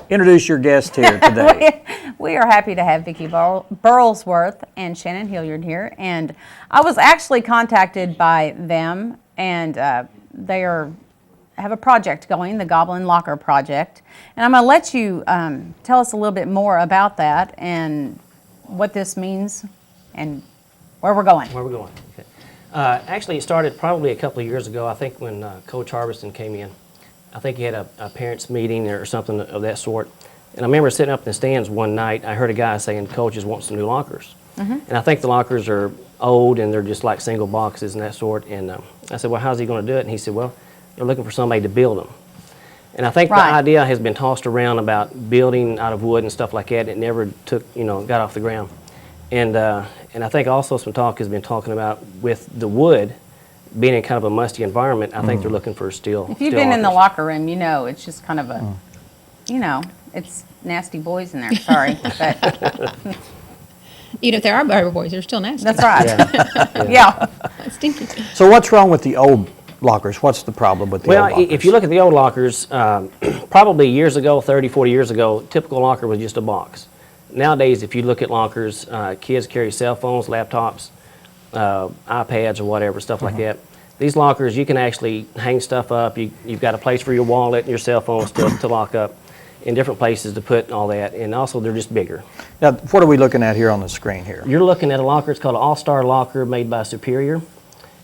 Introduce your guest here today. We are happy to have Vickie Burlesworth and Shannon Hilliard here, and I was actually contacted by them, and they have a project going, the Goblin Locker project, and I'm going to let you tell us a little bit more about that and what this means and where we're going. Okay. Actually, it started probably a couple of years ago, I think, when Coach Harbison came in. I think he had a parents' meeting or something of that sort. And I remember sitting up in the stands one night, I heard a guy saying, coaches want some new lockers. And I think the lockers are old and they're just like single boxes and that sort. And I said, well, how's he going to do it? And he said, well, they're looking for somebody to build them. And I think the idea has been tossed around about building out of wood and stuff like that. It never took, got off the ground. And I think also some talk has been talking about with the wood being in kind of a musty environment, I think they're looking for steel. If you've been in the locker room, it's just kind of a, it's nasty boys in there. Sorry. But Even if there are barber boys, they're still nasty. that's right. Yeah. That's stinky. So what's wrong with the old lockers? What's the problem with the old lockers? Well, if you look at the old lockers, probably years ago, 30, 40 years ago, typical locker was just a box. Nowadays, if you look at lockers, kids carry cell phones, laptops, iPads or whatever, stuff like that. These lockers, you can actually hang stuff up. You've got a place for your wallet and your cell phones to lock up, in different places to put all that, and also they're just bigger. Now, what are we looking at here on the screen here? You're looking at a locker, it's called an All-Star Locker made by Superior.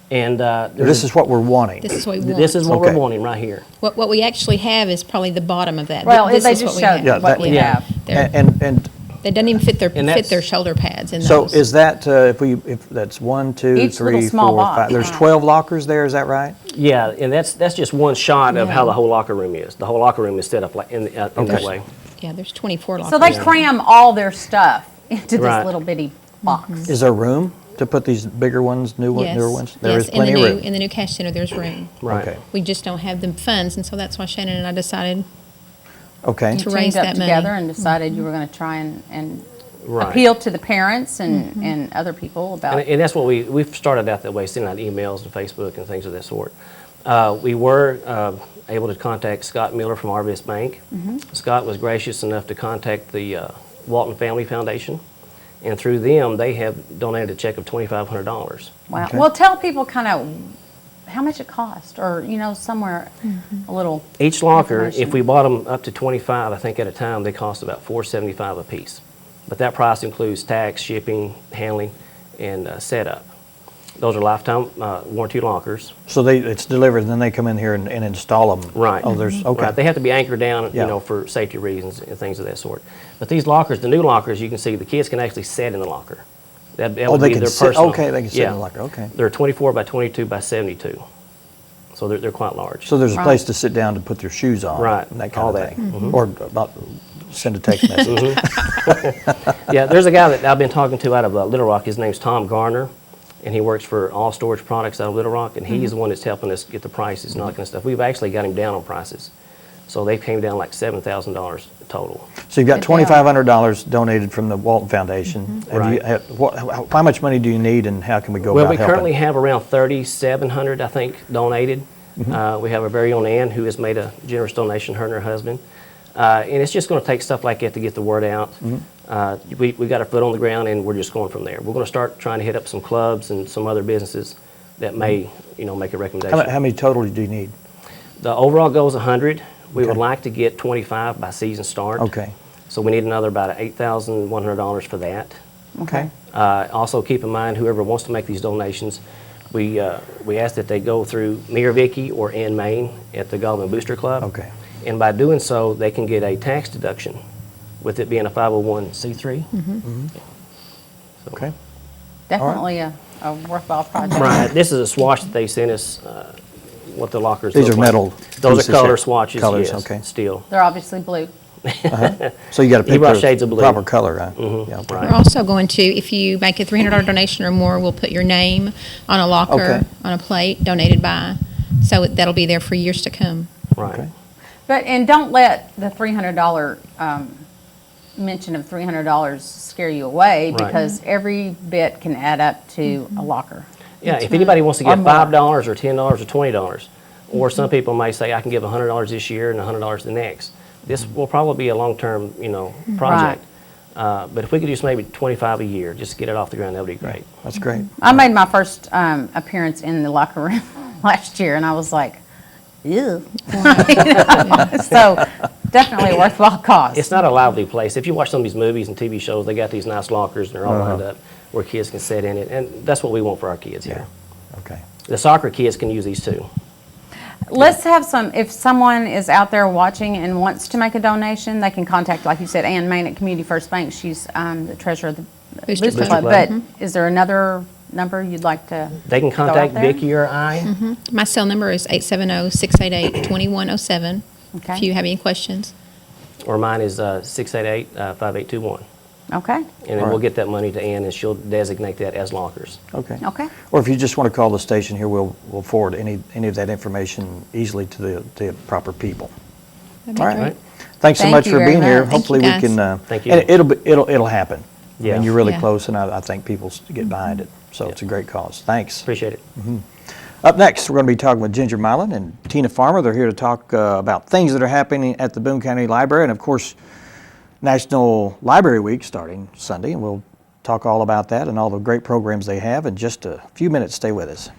And This is what we're wanting. This is what we want. This is what Okay. we're wanting right here. What we actually have is probably the bottom of that. Well, This they is just what we showed have. what we have. And They doesn't even fit And that's- their shoulder pads in so those. is that, if that's 1, 2, Each 3, little small 4, box. 5, there's 12 lockers there, is that right? Yeah, and that's just one shot of how the whole locker room is. The whole locker room is set up like in that way. Yeah, there's 24 lockers. So they cram all their stuff into this Right. little bitty box. Is there room to put these bigger ones, newer ones? There is Yes, plenty of room. in the new cash center, there's room. Right. Okay. We just don't have the funds, and so that's why Shannon and I decided Okay. to Teamed raise up that money. together and decided you were going to try and Right. appeal to the parents and other people about. And that's what we've started out that way, sending out emails and Facebook and things of that sort. We were able to contact Scott Miller from Arvest Bank. Scott was gracious enough to contact the Walton Family Foundation, and through them, they have donated a check of $2,500. Wow. Okay. Well, tell people kind of how much it cost, or somewhere a little. Each locker, information. if we bought them up to 25, I think at a time, they cost about $475 a piece. But that price includes tax, shipping, handling, and setup. Those are lifetime warranty lockers. So it's delivered, and then they come in here and install them? Right. Oh, there's, okay. Right. They have to be anchored down, Yeah. for safety reasons and things of that sort. But these lockers, the new lockers, you can see the kids can actually sit in the locker. That Oh, would they be can their sit, personal. okay, they can sit in Yeah. the locker, okay. They're 24 by 22 by 72. So they're quite large. So there's a Right. place to sit down to put their shoes on? Right. And that kind All of that. thing? Or about, send a text message? Yeah, there's a guy that I've been talking to out of Little Rock. His name's Tom Garner, and he works for All Storage Products out of Little Rock, and he's the one that's helping us get the prices and all that kind of stuff. We've actually got him down on prices. So they came down like $7,000 total. So you've got Good deal. $2,500 donated from the Walton Foundation. Have you- Right. how much money do you need, and how can we go Well, about we helping? currently have around 3,700, I think, donated. We have our very own Ann, who has made a generous donation, her and her husband. And it's just going to take stuff like that to get the word out. We got our foot on the ground, and we're just going from there. We're going to start trying to hit up some clubs and some other businesses that may, make a recommendation. How many total do you need? The overall goal is 100. We would like to get 25 by season start. Okay. So we need another about $8,100 for that. Okay. Also, keep in mind, whoever wants to make these donations, we ask that they go through me or Vickie or Ann Main at the Goblin Booster Club. Okay. And by doing so, they can get a tax deduction, with it being a 501c3. So- Okay. Definitely a worthwhile project. Right. This is a swatch that they sent us. What the lockers These look are like. metal Those pieces are color here. swatches. Colors, yes, okay. Steel. They're obviously blue. So you got to You pick brought the shades of blue. proper color, huh? Yeah, okay. Right. We're also going to, if you make a $300 donation or more, we'll put your name on a locker, Okay. on a plate, donated by. So that'll be there for years to come. Right. Okay. And don't let the $300 mention of $300 scare you away, Right. because every bit can add up to a locker. Yeah, if anybody wants to Or give more. $5 or $10 or $20, or some people may say, I can give $100 this year and $100 the next. This will probably be a long-term, project. But if we could do maybe 25 a year, just to get it off the ground, that would be great. That's great. I made my first appearance in the locker room last year, and I was like, ew. So definitely a worthwhile cause. It's not a lively place. If you watch some of these movies and TV shows, they got these nice lockers and they're all lined up where kids can sit in it, and that's what we want for our kids here. Okay. The soccer kids can use these too. Let's have some, if someone is out there watching and wants to make a donation, they can contact, like you said, Ann Main at Community First Bank. She's the treasurer of the Booster Booster Club. Club. But is there another number you'd like to They can throw out contact there? Vickie or I. My cell number is 870-688-2107. Okay. If you have any questions. Or mine is 688-5821. Okay. And then we'll get that money to Ann, and she'll designate that as lockers. Okay. Okay. Or if you just want to call the station here, we'll forward any of that information easily to the proper people. That'd be All right. great. Thanks so Thank much you for very being here. much. Hopefully we Thank you, can. guys. Thank you. And it'll happen. Yeah. And you're really Yeah. close, and I think people get behind it. So Yeah. it's a great cause. Thanks. Appreciate it. Up next, we're going to be talking with Ginger Milan and Tina Farmer. They're here to talk about things that are happening at the Boone County Library, and of course, National Library Week starting Sunday, and we'll talk all about that and all the great programs they have in just a few minutes. Stay with us.